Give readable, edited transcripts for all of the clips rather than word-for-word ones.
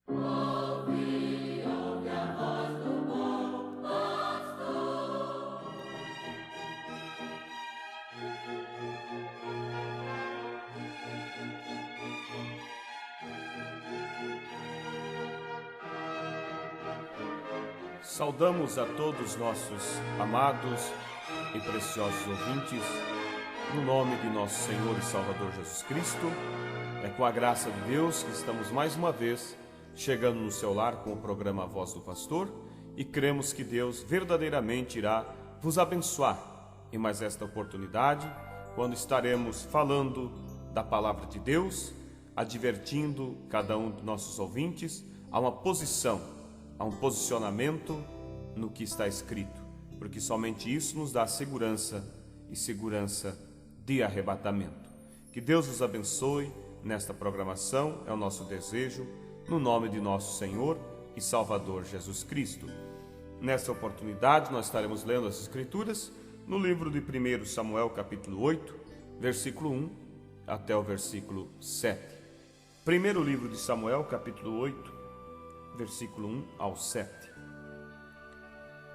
Ouve a voz do bom pastor. Saudamos a todos nossos amados e preciosos ouvintes, no nome de nosso Senhor e Salvador Jesus Cristo. É com a graça de Deus que estamos mais uma vez chegando no seu lar com o programa A Voz do Pastor e cremos que Deus verdadeiramente irá vos abençoar em mais esta oportunidade, quando estaremos falando da Palavra de Deus, advertindo cada um de nossos ouvintes a uma posição, a um posicionamento no que está escrito, porque somente isso nos dá segurança e segurança de arrebatamento. Que Deus os abençoe nesta programação, é o nosso desejo, no nome de nosso Senhor e Salvador Jesus Cristo. Nesta oportunidade nós estaremos lendo as Escrituras no livro de 1 Samuel capítulo 8, versículo 1 até o versículo 7. Primeiro livro de Samuel capítulo 8, versículo 1 ao 7.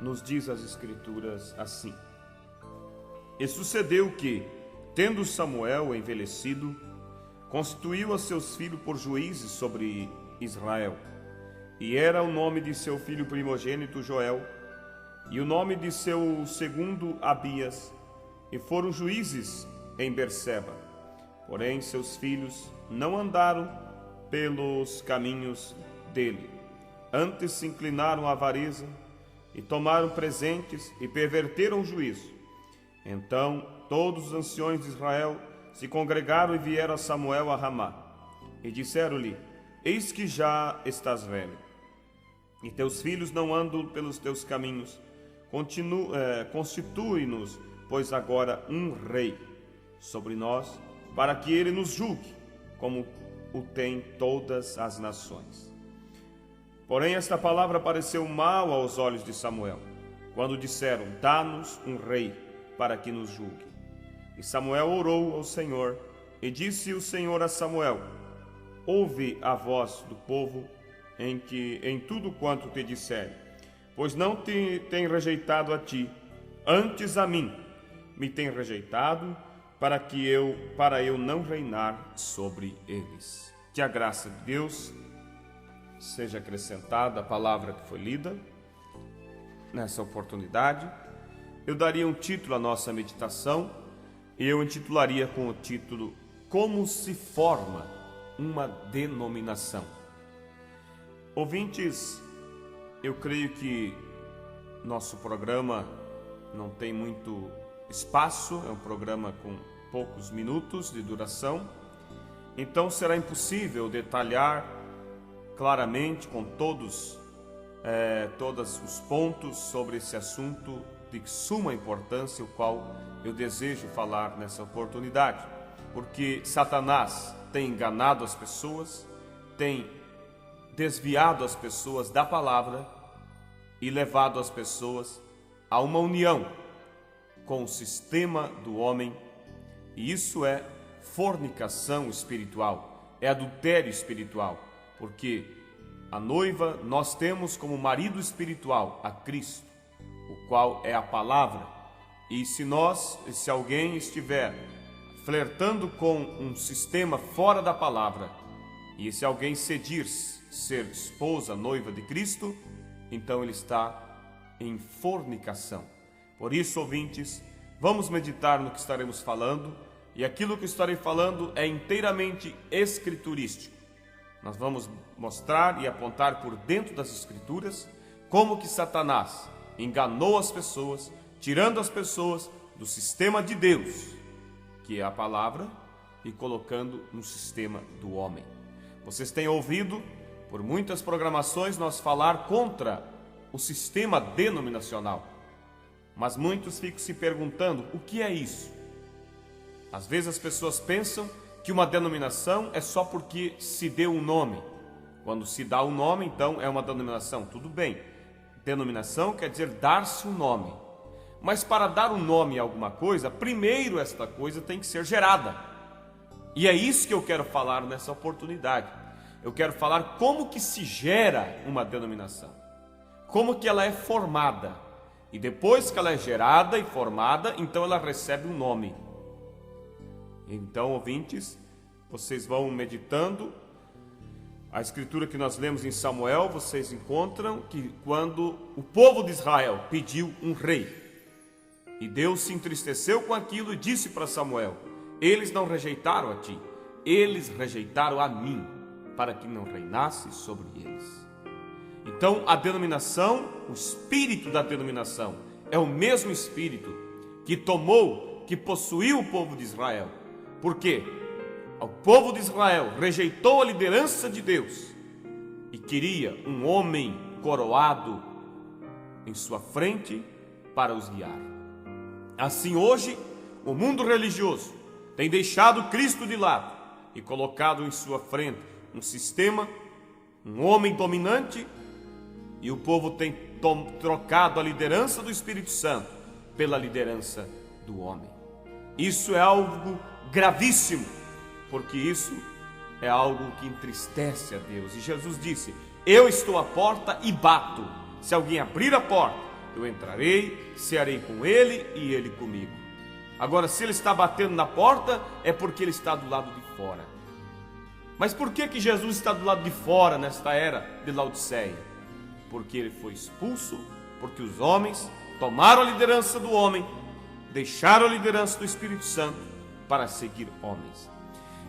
Nos diz as Escrituras assim: E sucedeu que, tendo Samuel envelhecido, constituiu a seus filhos por juízes sobre Israel. E era o nome de seu filho primogênito Joel, e o nome de seu segundo Abias, e foram juízes em Berseba. Porém seus filhos não andaram pelos caminhos dele, antes se inclinaram à avareza, e tomaram presentes, e perverteram o juízo. Então todos os anciões de Israel se congregaram e vieram a Samuel a Ramá, e disseram-lhe: Eis que já estás velho, e teus filhos não andam pelos teus caminhos. Constitui-nos, pois agora um rei sobre nós, para que ele nos julgue, como o tem todas as nações. Porém esta palavra pareceu mal aos olhos de Samuel, quando disseram: Dá-nos um rei para que nos julgue. E Samuel orou ao Senhor, e disse o Senhor a Samuel: Ouve a voz do povo em tudo quanto te disserem, pois não te tem rejeitado a ti, antes a mim me tem rejeitado, para eu não reinar sobre eles. Que a graça de Deus seja acrescentada à palavra que foi lida nessa oportunidade. Eu daria um título à nossa meditação, e eu intitularia com o título: Como se forma uma denominação. Ouvintes, eu creio que nosso programa não tem muito espaço, é um programa com poucos minutos de duração, então será impossível detalhar claramente com todos os pontos sobre esse assunto de suma importância, o qual eu desejo falar nessa oportunidade, porque Satanás tem enganado as pessoas, tem desviado as pessoas da palavra e levado as pessoas a uma união com o sistema do homem, e isso é fornicação espiritual, é adultério espiritual, porque a noiva nós temos como marido espiritual a Cristo, o qual é a palavra. E se alguém estiver flertando com um sistema fora da palavra, e se alguém decidir ser esposa, noiva de Cristo, então ele está em fornicação. Por isso, ouvintes, vamos meditar no que estaremos falando, e aquilo que estarei falando é inteiramente escriturístico. Nós vamos mostrar e apontar por dentro das Escrituras como que Satanás enganou as pessoas, tirando as pessoas do sistema de Deus, que é a palavra, e colocando no sistema do homem. Vocês têm ouvido por muitas programações nós falar contra o sistema denominacional, mas muitos ficam se perguntando: o que é isso? Às vezes as pessoas pensam que uma denominação é só porque se deu um nome. Quando se dá um nome, então é uma denominação. Tudo bem, denominação quer dizer dar-se um nome. Mas para dar um nome a alguma coisa, primeiro esta coisa tem que ser gerada. E é isso que eu quero falar nessa oportunidade. eu quero falar como que se gera uma denominação, como que ela é formada. E depois que ela é gerada e formada, então ela recebe um nome. Então, ouvintes, vocês vão meditando. A escritura que nós lemos em Samuel, vocês encontram que quando o povo de Israel pediu um rei, e Deus se entristeceu com aquilo e disse para Samuel: eles não rejeitaram a ti, eles rejeitaram a mim, para que não reinasse sobre eles. Então a denominação, o espírito da denominação, é o mesmo espírito que tomou, que possuiu o povo de Israel. Por quê? O povo de Israel rejeitou a liderança de Deus e queria um homem coroado em sua frente para os guiar. Assim hoje, o mundo religioso tem deixado Cristo de lado e colocado em sua frente um sistema, um homem dominante, e o povo tem trocado a liderança do Espírito Santo pela liderança do homem. Isso é algo gravíssimo, porque isso é algo que entristece a Deus. E Jesus disse: eu estou à porta e bato. Se alguém abrir a porta, eu entrarei, cearei com ele e ele comigo. Agora, se ele está batendo na porta, é porque ele está do lado de fora. Mas por que Jesus está do lado de fora nesta era de Laodiceia? Porque ele foi expulso, porque os homens tomaram a liderança do homem, deixaram a liderança do Espírito Santo para seguir homens.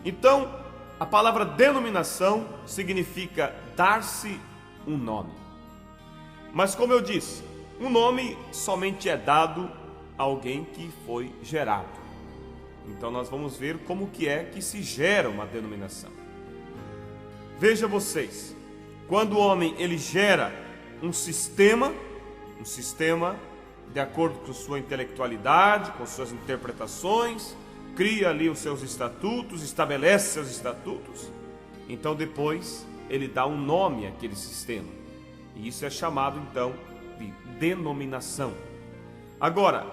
Então, a palavra denominação significa dar-se um nome. Mas como eu disse, um nome somente é dado a alguém que foi gerado. Então nós vamos ver como que é que se gera uma denominação. Veja vocês, quando o homem ele gera um sistema de acordo com sua intelectualidade, com suas interpretações, cria ali os seus estatutos, estabelece seus estatutos, então depois ele dá um nome àquele sistema, e isso é chamado então de denominação. Agora,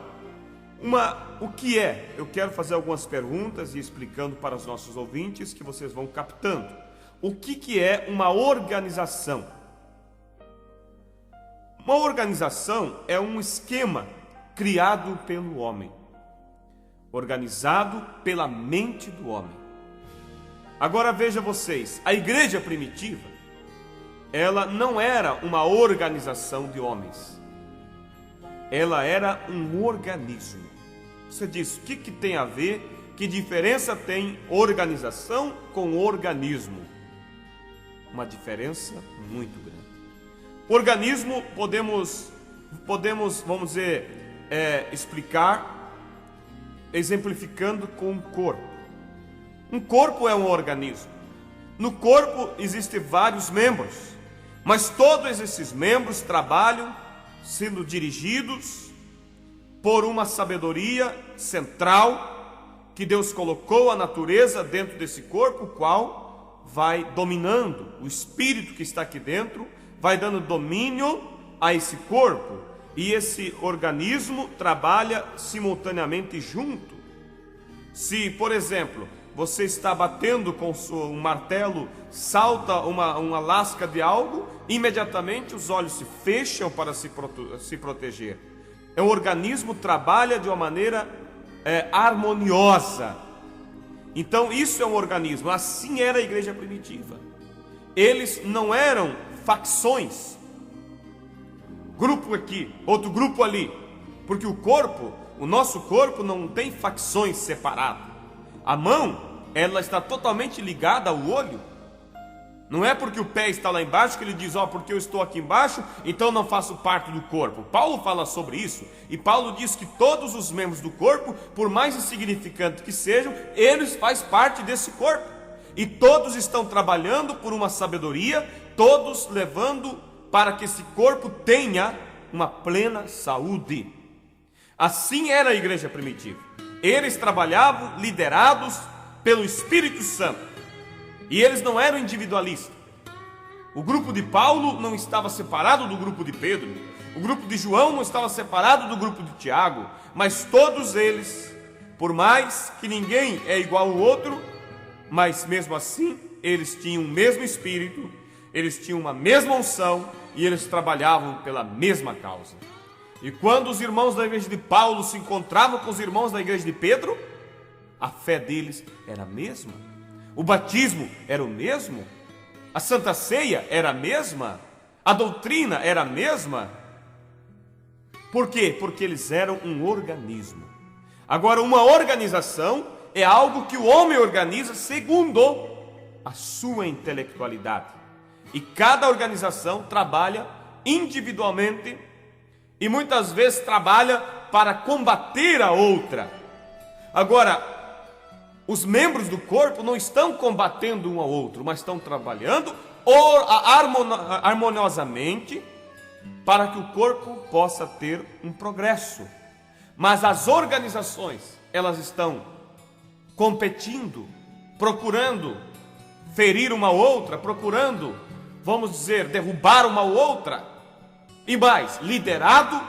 o que é? Eu quero fazer algumas perguntas e explicando para os nossos ouvintes que vocês vão captando. O que é uma organização? Uma organização é um esquema criado pelo homem, organizado pela mente do homem. Agora veja vocês, a igreja primitiva, ela não era uma organização de homens, ela era um organismo. Você diz, o que tem a ver, que diferença tem organização com organismo? Uma diferença muito grande. Organismo podemos vamos dizer, explicar, exemplificando com um corpo. Um corpo é um organismo. No corpo existem vários membros, mas todos esses membros trabalham sendo dirigidos por uma sabedoria central que Deus colocou a natureza dentro desse corpo, o qual vai dominando o espírito que está aqui dentro, vai dando domínio a esse corpo, e esse organismo trabalha simultaneamente junto. Se, por exemplo, você está batendo com um martelo, salta uma lasca de algo, imediatamente os olhos se fecham para se proteger. O organismo trabalha de uma maneira harmoniosa. Então isso é um organismo. Assim era a igreja primitiva. Eles não eram facções, grupo aqui, outro grupo ali, porque o nosso corpo não tem facções separadas. A mão, ela está totalmente ligada ao olho. Não é porque o pé está lá embaixo que ele diz, porque eu estou aqui embaixo, então não faço parte do corpo. Paulo fala sobre isso, e Paulo diz que todos os membros do corpo, por mais insignificantes que sejam, eles fazem parte desse corpo. E todos estão trabalhando por uma sabedoria, todos levando para que esse corpo tenha uma plena saúde. Assim era a igreja primitiva. Eles trabalhavam liderados pelo Espírito Santo. E eles não eram individualistas. O grupo de Paulo não estava separado do grupo de Pedro. O grupo de João não estava separado do grupo de Tiago. Mas todos eles, por mais que ninguém é igual ao outro, mas mesmo assim, eles tinham o mesmo espírito, eles tinham uma mesma unção e eles trabalhavam pela mesma causa. E quando os irmãos da igreja de Paulo se encontravam com os irmãos da igreja de Pedro, a fé deles era a mesma, o batismo era o mesmo, a Santa Ceia era a mesma, a doutrina era a mesma. Por quê? Porque eles eram um organismo. Agora, uma organização é algo que o homem organiza segundo a sua intelectualidade. E cada organização trabalha individualmente e muitas vezes trabalha para combater a outra. Agora, os membros do corpo não estão combatendo um ao outro, mas estão trabalhando harmoniosamente para que o corpo possa ter um progresso. Mas as organizações, elas estão competindo, procurando ferir uma outra, procurando, vamos dizer, derrubar uma outra. E mais, liderado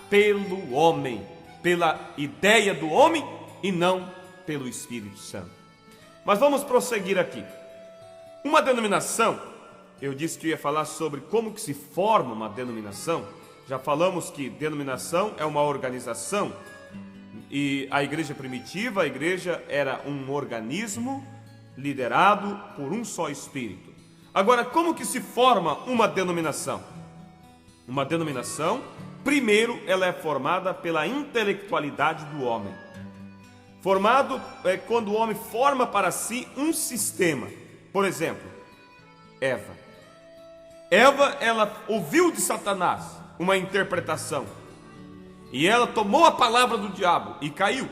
pelo homem, pela ideia do homem e não pelo Espírito Santo. Mas vamos prosseguir aqui. Uma denominação, eu disse que ia falar sobre como que se forma uma denominação. Já falamos que denominação é uma organização. E a igreja primitiva, a igreja era um organismo liderado por um só Espírito. Agora, como que se forma uma denominação? Uma denominação, primeiro, ela é formada pela intelectualidade do homem. Formado é quando o homem forma para si um sistema. Por exemplo, Eva, ela ouviu de Satanás uma interpretação. E ela tomou a palavra do diabo e caiu.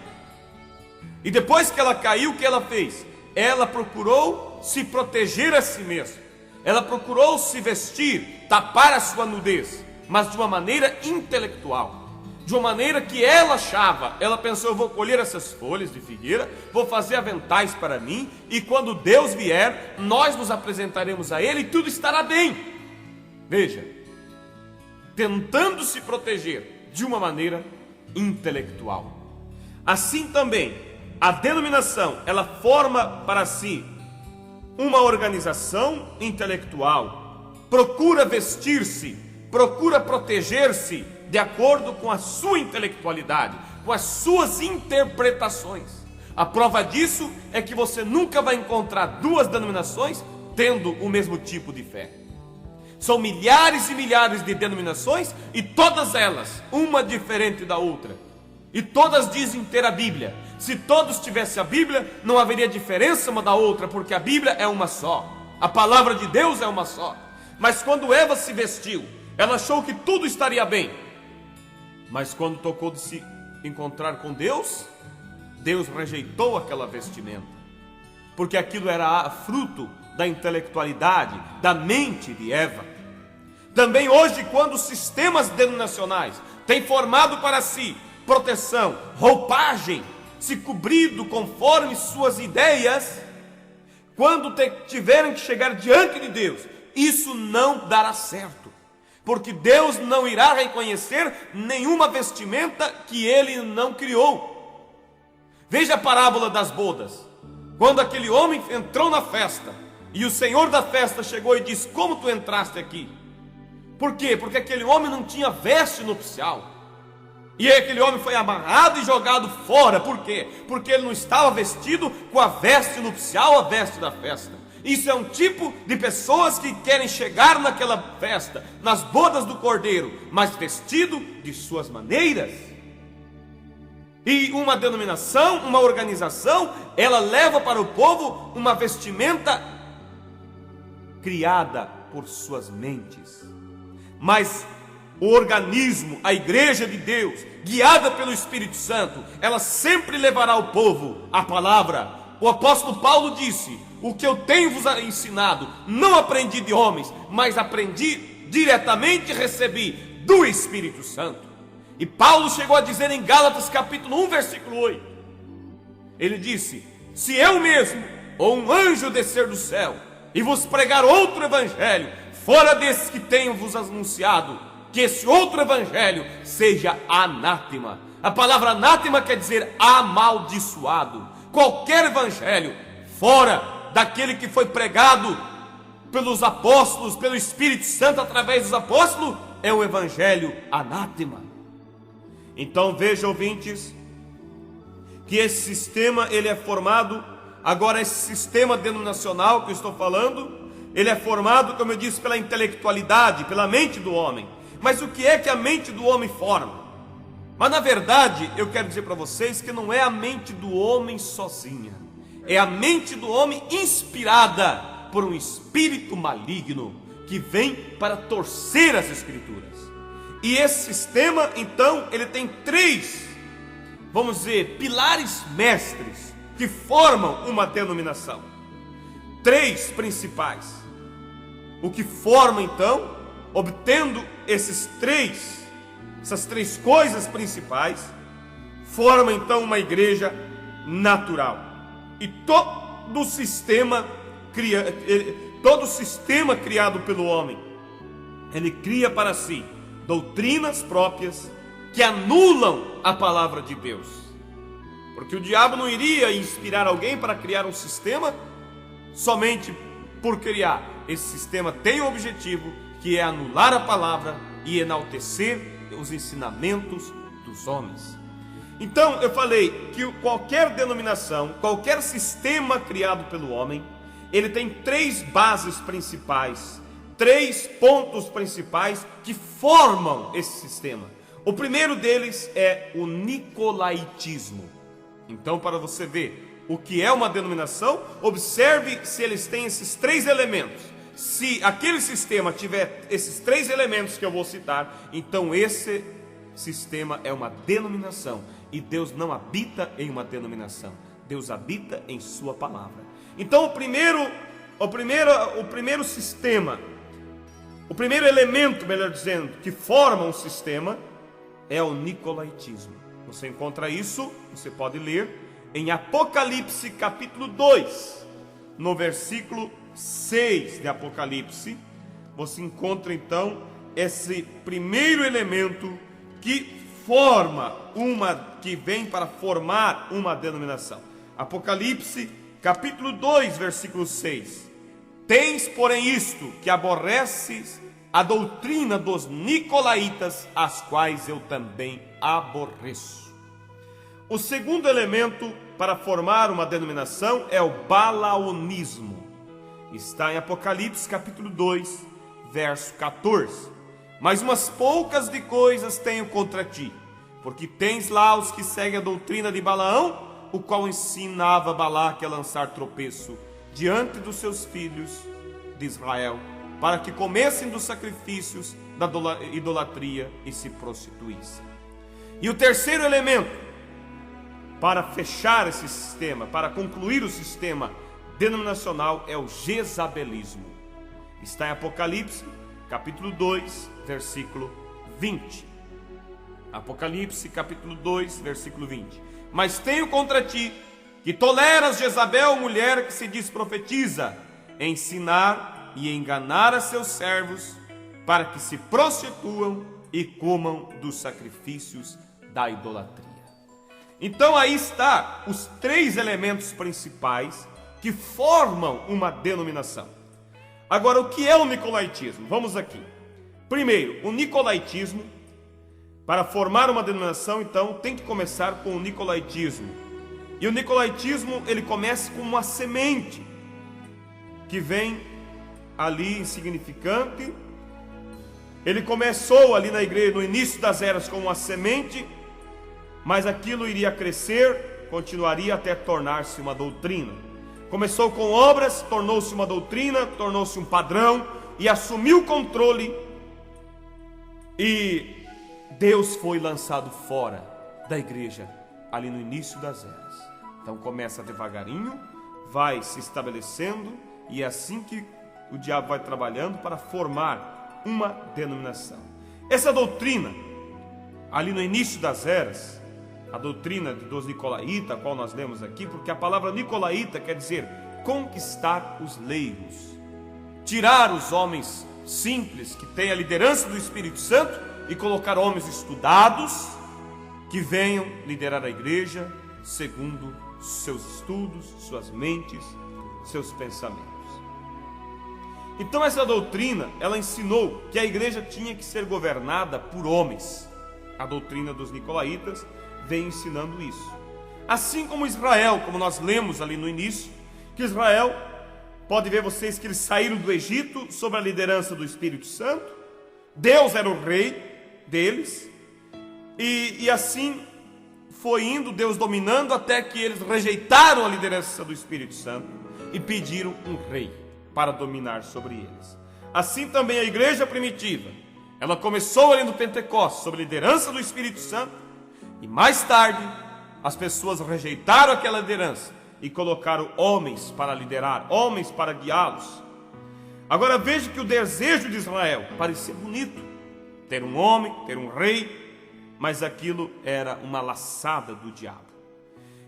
E depois que ela caiu, o que ela fez? Ela procurou se proteger a si mesma. Ela procurou se vestir, tapar a sua nudez, mas de uma maneira intelectual. De uma maneira que ela achava. Ela pensou, eu vou colher essas folhas de figueira, vou fazer aventais para mim, e quando Deus vier, nós nos apresentaremos a Ele e tudo estará bem. Veja, tentando se proteger de uma maneira intelectual. Assim também, a denominação, ela forma para si uma organização intelectual, procura vestir-se, procura proteger-se de acordo com a sua intelectualidade, com as suas interpretações. A prova disso é que você nunca vai encontrar duas denominações tendo o mesmo tipo de fé. São milhares e milhares de denominações e todas elas, uma diferente da outra. E todas dizem ter a Bíblia. Se todos tivessem a Bíblia, não haveria diferença uma da outra, porque a Bíblia é uma só. A palavra de Deus é uma só. Mas quando Eva se vestiu, ela achou que tudo estaria bem. Mas quando tocou de se encontrar com Deus, Deus rejeitou aquela vestimenta. Porque aquilo era fruto da intelectualidade, da mente de Eva. Também hoje, quando os sistemas denominacionais têm formado para si proteção, roupagem, se cobrido conforme suas ideias, quando tiverem que chegar diante de Deus, isso não dará certo, porque Deus não irá reconhecer nenhuma vestimenta que Ele não criou. Veja a parábola das bodas. Quando aquele homem entrou na festa, e o senhor da festa chegou e disse, como tu entraste aqui? Por quê? Porque aquele homem não tinha veste nupcial. E aí aquele homem foi amarrado e jogado fora. Por quê? Porque ele não estava vestido com a veste nupcial, a veste da festa. Isso é um tipo de pessoas que querem chegar naquela festa, nas bodas do Cordeiro, mas vestido de suas maneiras. E uma denominação, uma organização, ela leva para o povo uma vestimenta criada por suas mentes. Mas o organismo, a igreja de Deus, guiada pelo Espírito Santo, ela sempre levará ao povo a palavra. O apóstolo Paulo disse, o que eu tenho vos ensinado, não aprendi de homens, mas aprendi diretamente, recebi do Espírito Santo. E Paulo chegou a dizer em Gálatas capítulo 1, versículo 8, ele disse, se eu mesmo, ou um anjo descer do céu, e vos pregar outro evangelho, fora desses que tenho vos anunciado, que esse outro evangelho seja anátema. A palavra anátema quer dizer amaldiçoado. Qualquer evangelho fora daquele que foi pregado pelos apóstolos, pelo Espírito Santo através dos apóstolos, é um evangelho anátema. Então veja, ouvintes, que esse sistema ele é formado, agora esse sistema denominacional que eu estou falando, ele é formado, como eu disse, pela intelectualidade, pela mente do homem. Mas o que é que a mente do homem forma? Mas na verdade, eu quero dizer para vocês que não é a mente do homem sozinha, é a mente do homem inspirada por um espírito maligno que vem para torcer as Escrituras. E esse sistema, então, ele tem três, vamos dizer, pilares mestres que formam uma denominação. Três principais. O que forma, então, obtendo essas três coisas principais, forma então uma igreja natural. E todo sistema criado pelo homem, ele cria para si doutrinas próprias que anulam a palavra de Deus. Porque o diabo não iria inspirar alguém para criar um sistema somente por criar. Esse sistema tem um objetivo, que é anular a palavra e enaltecer os ensinamentos dos homens. Então eu falei que qualquer denominação, qualquer sistema criado pelo homem, ele tem três bases principais, três pontos principais que formam esse sistema. O primeiro deles é o nicolaítismo. Então, para você ver o que é uma denominação, observe se eles têm esses três elementos. Se aquele sistema tiver esses três elementos que eu vou citar, então esse sistema é uma denominação. E Deus não habita em uma denominação, Deus habita em sua palavra. Então o primeiro sistema, o primeiro elemento, melhor dizendo, que forma um sistema é o nicolaítismo. Você encontra isso, você pode ler em Apocalipse capítulo 2, no versículo 6 de Apocalipse. Você encontra então esse primeiro elemento que vem para formar uma denominação. Apocalipse capítulo 2, versículo 6. Tens, porém, isto, que aborreces a doutrina dos nicolaítas, as quais eu também aborreço. O segundo elemento para formar uma denominação é o balaonismo. Está em Apocalipse capítulo 2, verso 14. Mas umas poucas de coisas tenho contra ti, porque tens lá os que seguem a doutrina de Balaão, o qual ensinava Balaque a lançar tropeço diante dos seus filhos de Israel, para que comessem dos sacrifícios da idolatria e se prostituíssem. E o terceiro elemento, para fechar esse sistema, para concluir o sistema denominacional, é o jezabelismo. Está em Apocalipse capítulo 2, versículo 20. Apocalipse capítulo 2, versículo 20. Mas tenho contra ti que toleras Jezabel, mulher que se diz profetiza, ensinar e enganar a seus servos, para que se prostituam e comam dos sacrifícios da idolatria. Então aí está os três elementos principais que formam uma denominação. Agora, o que é o nicolaítismo? Vamos aqui. Primeiro, o nicolaítismo, para formar uma denominação, então, tem que começar com o nicolaítismo. E o nicolaítismo, ele começa com uma semente, que vem ali insignificante. Ele começou ali na igreja, no início das eras, com uma semente, mas aquilo iria crescer, continuaria até tornar-se uma doutrina. Começou com obras, tornou-se uma doutrina, tornou-se um padrão e assumiu o controle. E Deus foi lançado fora da igreja ali no início das eras. Então começa devagarinho, vai se estabelecendo, e é assim que o diabo vai trabalhando para formar uma denominação. Essa doutrina, ali no início das eras, a doutrina dos nicolaítas, a qual nós lemos aqui, porque a palavra nicolaíta quer dizer conquistar os leigos, tirar os homens simples que têm a liderança do Espírito Santo e colocar homens estudados que venham liderar a igreja segundo seus estudos, suas mentes. seus pensamentos. Então essa doutrina, ela ensinou que a igreja tinha que ser governada por homens. A doutrina dos nicolaítas vem ensinando isso. Assim como Israel, como nós lemos ali no início, que Israel, pode ver vocês que eles saíram do Egito sob a liderança do Espírito Santo. Deus era o rei deles. E assim foi indo, Deus dominando, até que eles rejeitaram a liderança do Espírito Santo e pediram um rei para dominar sobre eles. Assim também a igreja primitiva, ela começou ali no Pentecostes, sob a liderança do Espírito Santo, e mais tarde as pessoas rejeitaram aquela liderança e colocaram homens para liderar, homens para guiá-los. Agora veja que o desejo de Israel parecia bonito, ter um homem, ter um rei, mas aquilo era uma laçada do diabo.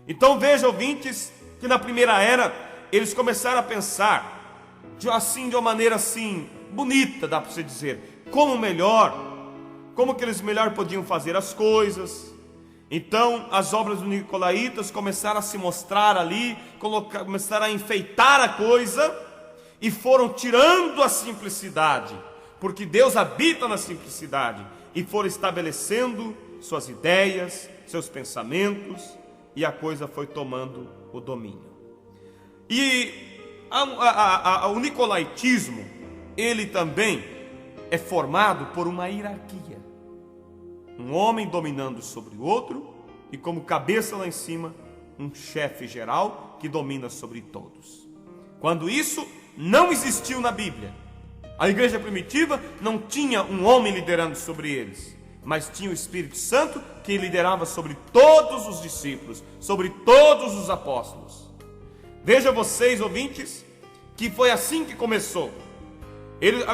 Então veja, ouvintes, que na primeira era eles começaram a pensar de uma maneira assim bonita, dá para você dizer, como que eles melhor podiam fazer as coisas. Então as obras dos nicolaítas começaram a se mostrar ali, começaram a enfeitar a coisa e foram tirando a simplicidade, porque Deus habita na simplicidade, e foram estabelecendo suas ideias, seus pensamentos, e a coisa foi tomando o domínio. E o nicolaítismo, ele também é formado por uma hierarquia. Um homem dominando sobre o outro, e como cabeça lá em cima, um chefe geral que domina sobre todos. Quando isso não existiu na Bíblia, a igreja primitiva não tinha um homem liderando sobre eles, mas tinha o Espírito Santo que liderava sobre todos os discípulos, sobre todos os apóstolos. Veja vocês, ouvintes, que foi assim que começou.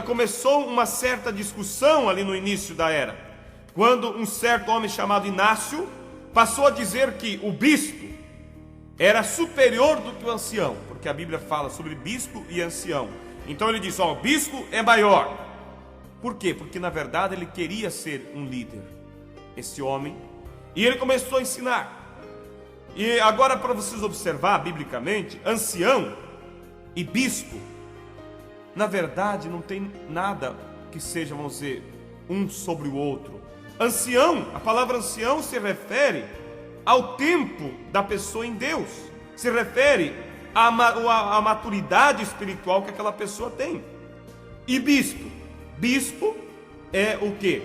Começou uma certa discussão ali no início da era, quando um certo homem chamado Inácio passou a dizer que o bispo era superior do que o ancião, porque a Bíblia fala sobre bispo e ancião. Então ele disse, o bispo é maior. Por quê? Porque na verdade ele queria ser um líder, esse homem, e ele começou a ensinar. E agora, para vocês observar biblicamente, ancião e bispo, na verdade não tem nada que seja, vamos dizer, um sobre o outro. Ancião, a palavra ancião se refere ao tempo da pessoa em Deus, se refere à maturidade espiritual que aquela pessoa tem. E bispo é o quê?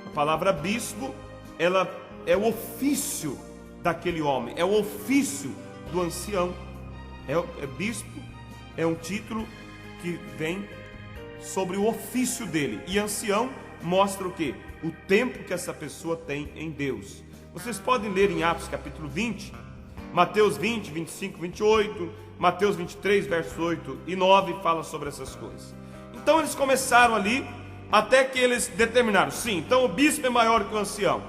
A palavra bispo, ela é o ofício daquele homem, é o ofício do ancião. Bispo é um título que vem sobre o ofício dele, e ancião mostra o quê? O tempo que essa pessoa tem em Deus. Vocês podem ler em Atos capítulo 20, Mateus 20, 25, 28, Mateus 23, versos 8 e 9, fala sobre essas coisas. Então eles começaram ali, até que eles determinaram, sim, então o bispo é maior que o ancião.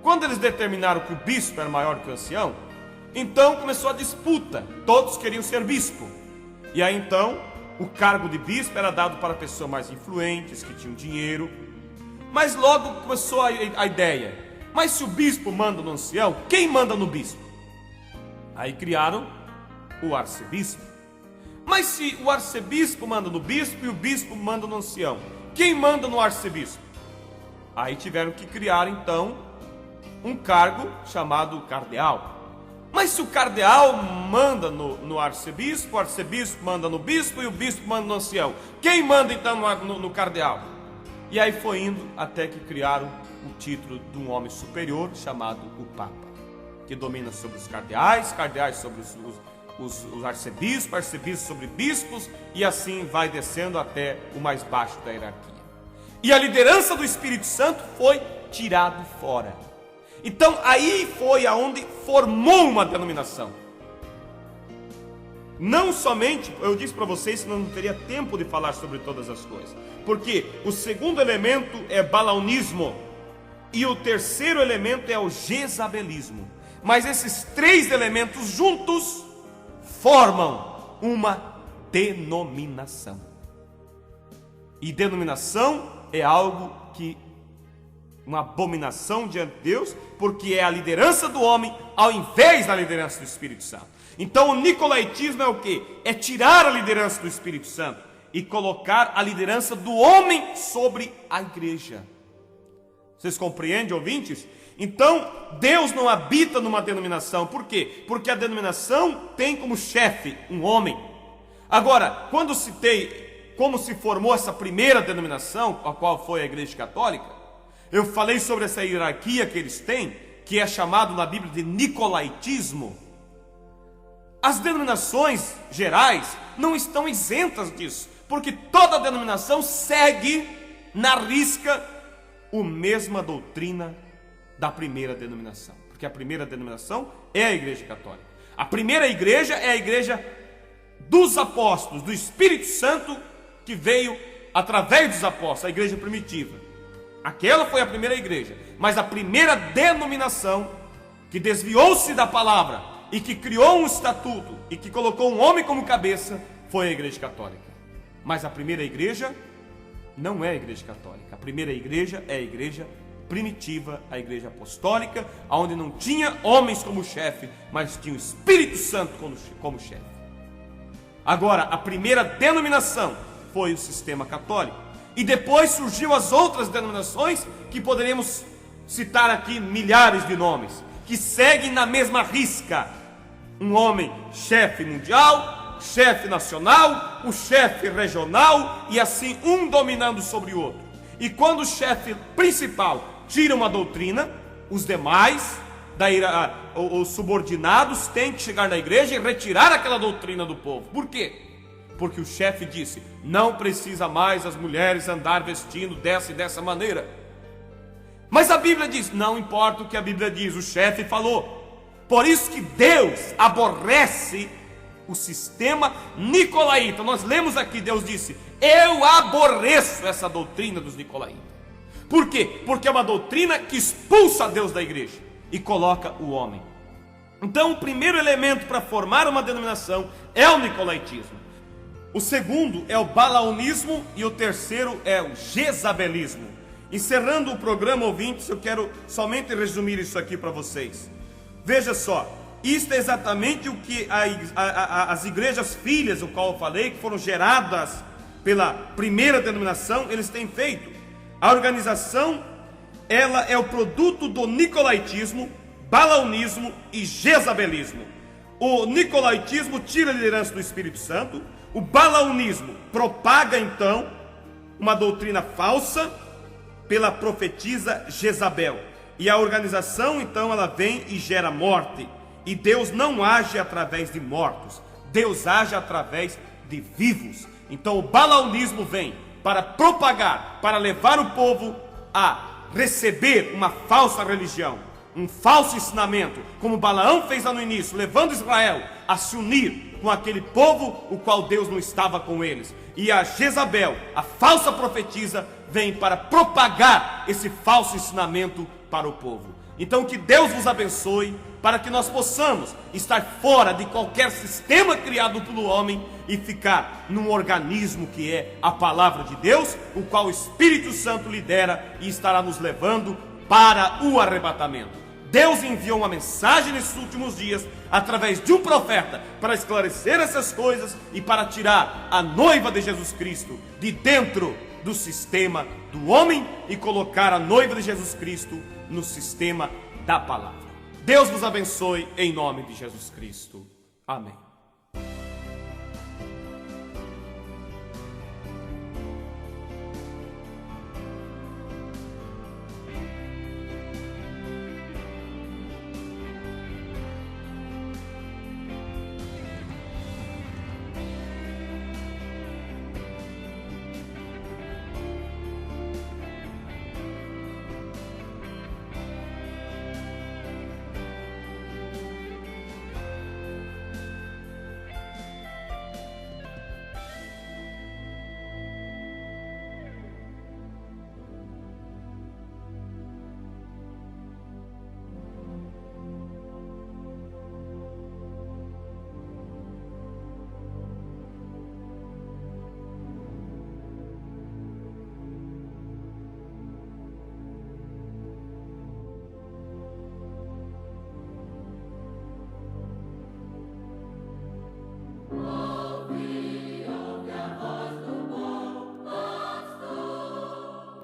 Quando eles determinaram que o bispo era maior que o ancião, então começou a disputa, todos queriam ser bispo. E aí então, o cargo de bispo era dado para pessoas mais influentes, que tinham dinheiro. Mas logo começou a ideia, mas se o bispo manda no ancião, quem manda no bispo? Aí criaram o arcebispo. Mas se o arcebispo manda no bispo e o bispo manda no ancião, quem manda no arcebispo? Aí tiveram que criar então um cargo chamado cardeal. Mas se o cardeal manda no arcebispo, o arcebispo manda no bispo e o bispo manda no ancião, quem manda então no cardeal? E aí foi indo até que criaram o título de um homem superior chamado o Papa, que domina sobre os cardeais, cardeais sobre os arcebispos, arcebispos sobre bispos, e assim vai descendo até o mais baixo da hierarquia. E a liderança do Espírito Santo foi tirado fora. Então aí foi aonde formou uma denominação. Não somente, eu disse para vocês, senão não teria tempo de falar sobre todas as coisas, porque o segundo elemento é balaonismo e o terceiro elemento é o jezabelismo. Mas esses três elementos juntos formam uma denominação. E denominação é algo que uma abominação diante de Deus, porque é a liderança do homem ao invés da liderança do Espírito Santo. Então o nicolaítismo é o quê? É tirar a liderança do Espírito Santo e colocar a liderança do homem sobre a igreja. Vocês compreendem, ouvintes? Então Deus não habita numa denominação. Por quê? Porque a denominação tem como chefe um homem. Agora, quando citei como se formou essa primeira denominação, a qual foi a Igreja Católica, eu falei sobre essa hierarquia que eles têm, que é chamado na Bíblia de nicolaítismo. As denominações gerais não estão isentas disso, porque toda denominação segue na risca a mesma doutrina da primeira denominação, porque a primeira denominação é a Igreja Católica. A primeira igreja é a igreja dos apóstolos, do Espírito Santo, que veio através dos apóstolos, a igreja primitiva. Aquela foi a primeira igreja, mas a primeira denominação que desviou-se da palavra e que criou um estatuto e que colocou um homem como cabeça foi a Igreja Católica. Mas a primeira igreja não é a Igreja Católica. A primeira igreja é a igreja primitiva, a igreja apostólica, onde não tinha homens como chefe, mas tinha o Espírito Santo como chefe. Agora, a primeira denominação foi o sistema católico. E depois surgiu as outras denominações, que poderíamos citar aqui milhares de nomes, que seguem na mesma risca. Um homem chefe mundial, chefe nacional, o chefe regional, e assim um dominando sobre o outro. E quando o chefe principal tira uma doutrina, os demais, os subordinados têm que chegar na igreja e retirar aquela doutrina do povo. Por quê? Porque o chefe disse: não precisa mais as mulheres andar vestindo dessa e dessa maneira. Mas a Bíblia diz: não importa o que a Bíblia diz, o chefe falou. Por isso que Deus aborrece o sistema nicolaíta. Nós lemos aqui, Deus disse: eu aborreço essa doutrina dos nicolaítas. Por quê? Porque é uma doutrina que expulsa Deus da igreja e coloca o homem. Então o primeiro elemento para formar uma denominação é o nicolaítismo. O segundo é o balaonismo e o terceiro é o jezabelismo. Encerrando o programa, ouvintes, eu quero somente resumir isso aqui para vocês. Veja só, isto é exatamente o que as igrejas filhas, o qual eu falei, que foram geradas pela primeira denominação, eles têm feito. A organização, ela é o produto do nicolaítismo, balaonismo e jezabelismo. O nicolaítismo tira a liderança do Espírito Santo. O balaonismo propaga então uma doutrina falsa pela profetisa Jezabel. E a organização então ela vem e gera morte. E Deus não age através de mortos, Deus age através de vivos. Então o balaonismo vem para propagar, para levar o povo a receber uma falsa religião, um falso ensinamento, como Balaão fez lá no início, levando Israel a se unir com aquele povo o qual Deus não estava com eles. E a Jezabel, a falsa profetisa, vem para propagar esse falso ensinamento para o povo. Então que Deus vos abençoe, para que nós possamos estar fora de qualquer sistema criado pelo homem e ficar num organismo que é a palavra de Deus, o qual o Espírito Santo lidera e estará nos levando para o arrebatamento. Deus enviou uma mensagem nesses últimos dias, através de um profeta, para esclarecer essas coisas e para tirar a noiva de Jesus Cristo de dentro do sistema do homem e colocar a noiva de Jesus Cristo no sistema da palavra. Deus vos abençoe em nome de Jesus Cristo. Amém.